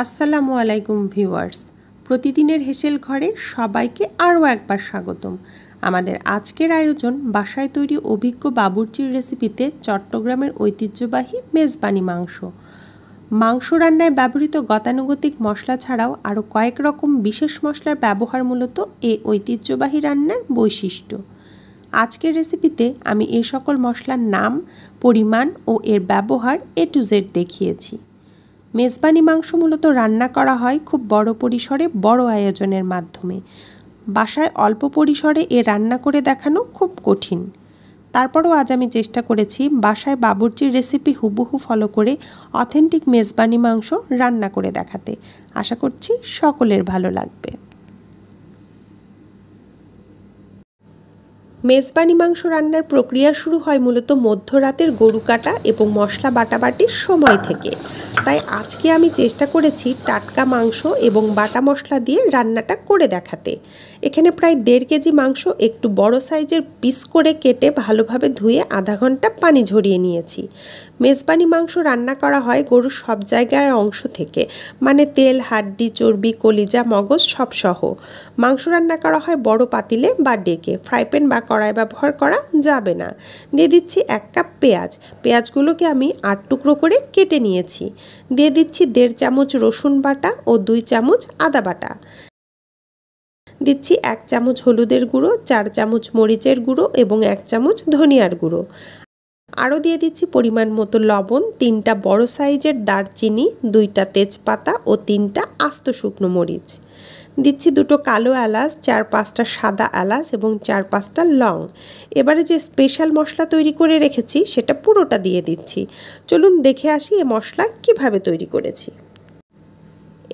আসসালামু আলাইকুম ভিউয়ার্স, প্রতিদিনের হেসেল ঘরে সবাইকে আরও একবার স্বাগতম। আমাদের আজকের আয়োজন বাসায় তৈরি অভিজ্ঞ বাবুর্চির রেসিপিতে চট্টগ্রামের ঐতিহ্যবাহী মেজবানি মাংস। মাংস রান্নায় ব্যবহৃত গতানুগতিক মশলা ছাড়াও আরও কয়েক রকম বিশেষ মশলার ব্যবহার মূলত এই ঐতিহ্যবাহী রান্নার বৈশিষ্ট্য। আজকের রেসিপিতে আমি এই সকল মশলার নাম, পরিমাণ ও এর ব্যবহার A to Z দেখিয়েছি। মেজবানি মাংস মূলত রান্না করা হয় খুব বড় পরিসরে বড় আয়োজনের মাধ্যমে। বাসায় অল্প পরিসরে রান্না করে দেখানো খুব কঠিন। তারপরও আজ আমি চেষ্টা করেছি বাসায় বাবুর্চির রেসিপি হুবহু ফলো করে অথেন্টিক মেজবানি মাংস রান্না করে দেখাতে। আশা করছি সকলের ভালো লাগবে। মেজবানি মাংস রান্নার প্রক্রিয়া শুরু হয় মূলত মধ্যরাতের গরু কাটা এবং মশলা বাটাবাটির সময় থেকে। তাই আজকে আমি চেষ্টা করেছি টাটকা মাংস এবং বাটা মশলা দিয়ে রান্নাটা করে দেখাতে। এখানে প্রায় 1.5 কেজি মাংস একটু বড় সাইজের পিস করে কেটে ভালোভাবে ধুয়ে আধা ঘন্টা পানি ঝরিয়ে নিয়েছি। মেজবানি মাংস রান্না করা হয় গরুর সব জায়গার অংশ থেকে, মানে তেল, হাড্ডি, চর্বি, কলিজা, মগজ সব সহ। মাংস রান্না করা হয় বড় পাতিলে বা ডেকে, ফ্রাই প্যান বা কড়াই ব্যবহার করা যাবে না। দিয়ে দিচ্ছি 1 কাপ পেঁয়াজ। পেঁয়াজগুলোকে আমি 8 টুকরো করে কেটে নিয়েছি। দিয়ে দিচ্ছি 1.5 চামচ রসুন বাটা ও 2 চামচ আদা বাটা। দিচ্ছি 1 চামচ হলুদের গুঁড়ো, 4 চামচ মরিচের গুঁড়ো এবং 1 চামচ ধনিয়ার গুঁড়ো। আরও দিয়ে দিচ্ছি পরিমাণ মতো লবণ, 3টা বড় সাইজের দারচিনি, 2টা তেজপাতা ও 3টা আস্ত শুকনো মরিচ। দিচ্ছি 2টো কালো এলাচ, 4-5টা সাদা এলাচ এবং 4-5টা লং। এবারে যে স্পেশাল মশলা তৈরি করে রেখেছি সেটা পুরোটা দিয়ে দিচ্ছি। চলুন দেখে আসি এই মশলা কিভাবে তৈরি করেছি।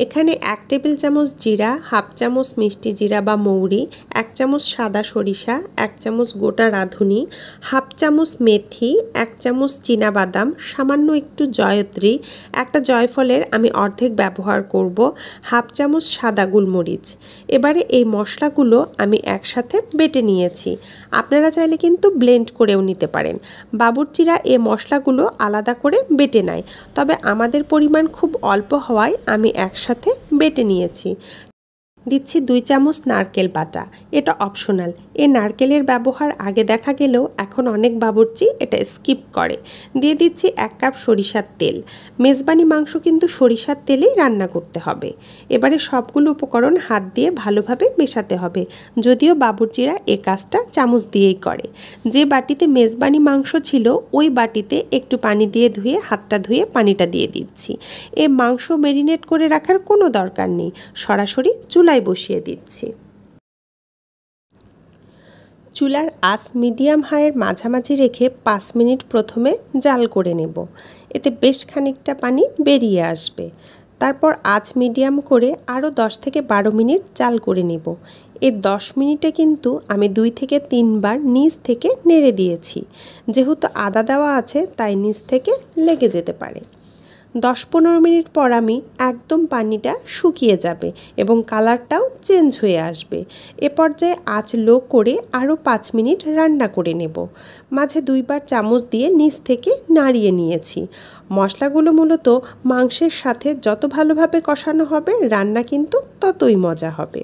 এখানে 1 টেবিল চামচ জিরা, হাফ চামচ মিষ্টি জিরা বা মৌরি, 1 চামচ সাদা সরিষা, 1 চামচ গোটা রাঁধুনি, হাফ চামচ মেথি, 1 চামচ চীনাবাদাম, সামান্য একটু জয়ত্রী, একটা জয়ফলের আমি অর্ধেক ব্যবহার করব, হাফ চামচ সাদা গোলমরিচ। এবারে এই মশলাগুলো আমি একসাথে বেটে নিয়েছি। আপনারা চাইলে কিন্তু ব্লেন্ড করেও নিতে পারেন। বাবুর্চিরা এই মশলাগুলো আলাদা করে বেটে নেয়, তবে আমাদের পরিমাণ খুব অল্প হওয়ায় আমি একসাথে বেটে নিয়েছি। দিচ্ছি 2 চামচ নারকেল বাটা। এটা অপশনাল। এই নারকেলের ব্যবহার আগে দেখা গেলেও এখন অনেক বাবুর্চি এটা স্কিপ করে। দিয়ে দিচ্ছি 1 কাপ সরিষার তেল। মেজবানি মাংস কিন্তু সরিষার তেলেই রান্না করতে হবে। এবারে সবগুলো উপকরণ হাত দিয়ে ভালোভাবে মেশাতে হবে, যদিও বাবুর্চিরা এই কাজটা চামচ দিয়েই করে। যে বাটিতে মেজবানি মাংস ছিল ওই বাটিতে একটু পানি দিয়ে ধুয়ে হাতটা ধুয়ে পানিটা দিয়ে দিচ্ছি। এই মাংস ম্যারিনেট করে রাখার কোনো দরকার নেই, সরাসরি চুলায় বসিয়ে দিচ্ছি। চুলার আঁচ মিডিয়াম হাইয়ের মাঝামাঝি রেখে 5 মিনিট প্রথমে জাল করে নেব। এতে বেশ খানিকটা পানি বেরিয়ে আসবে। তারপর আঁচ মিডিয়াম করে আরও 10 থেকে 12 মিনিট জাল করে নেব। এই 10 মিনিটে কিন্তু আমি 2 থেকে 3 বার নিচ থেকে নেড়ে দিয়েছি। যেহেতু আদা দেওয়া আছে তাই নিচ থেকে লেগে যেতে পারে। 10-15 মিনিট পর আমি একদম পানিটা শুকিয়ে যাবে এবং কালারটাও চেঞ্জ হয়ে আসবে। এ পর্যায়ে আঁচ লো করে আরও 5 মিনিট রান্না করে নেব। মাঝে 2 বার চামচ দিয়ে নিচ থেকে নাড়িয়ে নিয়েছি। মশলাগুলো মূলত মাংসের সাথে যত ভালোভাবে কষানো হবে রান্না কিন্তু ততই মজা হবে।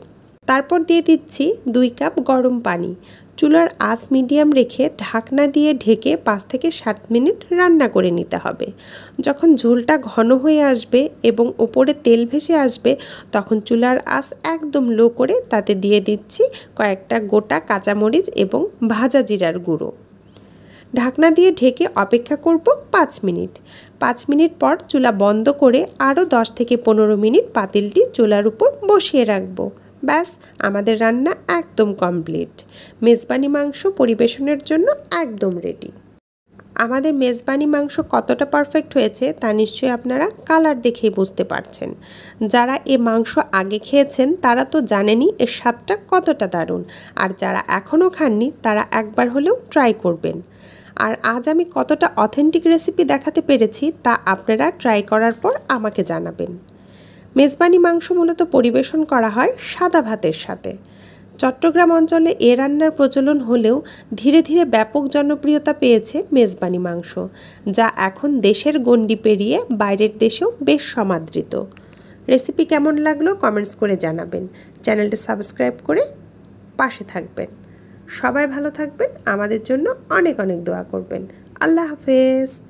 তারপর দিয়ে দিচ্ছি 2 কাপ গরম পানি। চুলার আঁচ মিডিয়াম রেখে ঢাকনা দিয়ে ঢেকে 5 থেকে 7 মিনিট রান্না করে নিতে হবে। যখন ঝোলটা ঘন হয়ে আসবে এবং ওপরে তেল ভেসে আসবে তখন চুলার আঁচ একদম লো করে তাতে দিয়ে দিচ্ছি কয়েকটা গোটা কাঁচামরিচ এবং ভাজা জিরার গুঁড়ো। ঢাকনা দিয়ে ঢেকে অপেক্ষা করব 5 মিনিট। 5 মিনিট পর চুলা বন্ধ করে আরও 10 থেকে 15 মিনিট পাতিলটি চুলার উপর বসিয়ে রাখবো। ব্যাস, আমাদের রান্না একদম কমপ্লিট। মেজবানি মাংস পরিবেশনের জন্য একদম রেডি। আমাদের মেজবানি মাংস কতটা পারফেক্ট হয়েছে তা নিশ্চয়ই আপনারা কালার দেখেই বুঝতে পারছেন। যারা এ মাংস আগে খেয়েছেন তারা তো জানেনই এর স্বাদটা কতটা দারুণ, আর যারা এখনও খাননি তারা একবার হলেও ট্রাই করবেন। আর আজ আমি কতটা অথেন্টিক রেসিপি দেখাতে পেরেছি তা আপনারা ট্রাই করার পর আমাকে জানাবেন। মেজবানি মাংস মূলত পরিবেশন করা হয় সাদা ভাতের সাথে। চট্টগ্রাম অঞ্চলে এ রান্নার প্রচলন হলেও ধীরে ধীরে ব্যাপক জনপ্রিয়তা পেয়েছে মেজবানি মাংস, যা এখন দেশের গণ্ডি পেরিয়ে বাইরের দেশেও বেশ সমাদৃত। রেসিপি কেমন লাগলো কমেন্টস করে জানাবেন। চ্যানেলটা সাবস্ক্রাইব করে পাশে থাকবেন। সবাই ভালো থাকবেন, আমাদের জন্য অনেক অনেক দোয়া করবেন। আল্লাহ হাফেজ।